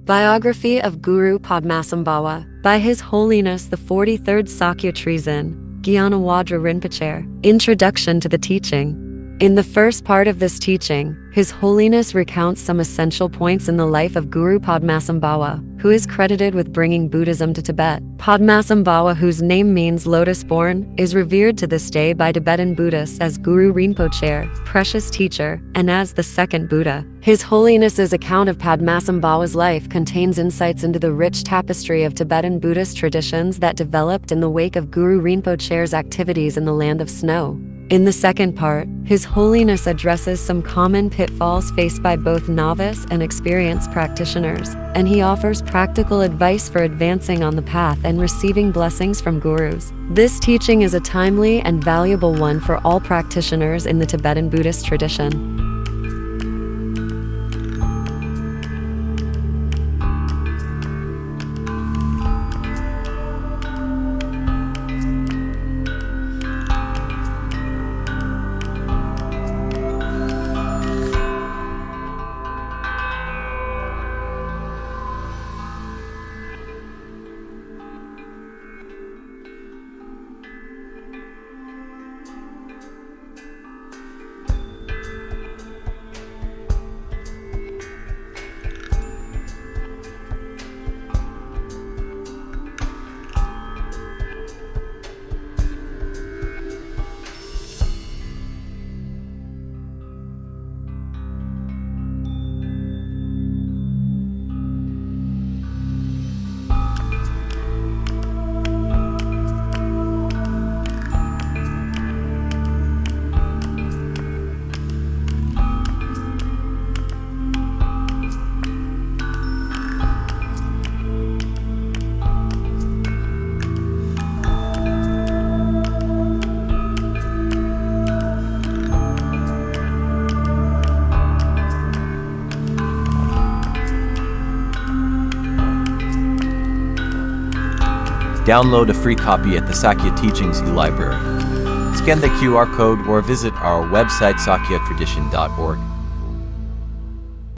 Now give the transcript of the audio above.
Biography of Guru Padmasambhava by His Holiness the 43rd Sakya Treason, Gyanavajra Rinpoche. Introduction to the teaching. In the first part of this teaching, His Holiness recounts some essential points in the life of Guru Padmasambhava, who is credited with bringing Buddhism to Tibet. Padmasambhava, whose name means Lotus Born, is revered to this day by Tibetan Buddhists as Guru Rinpoche, precious teacher, and as the second Buddha. His Holiness's account of Padmasambhava's life contains insights into the rich tapestry of Tibetan Buddhist traditions that developed in the wake of Guru Rinpoche's activities in the land of snow. In the second part, His Holiness addresses some common pitfalls faced by both novice and experienced practitioners, and he offers practical advice for advancing on the path and receiving blessings from gurus. This teaching is a timely and valuable one for all practitioners in the Tibetan Buddhist tradition. Download a free copy at the Sakya Teachings e-library. Scan the QR code or visit our website sakyatradition.org.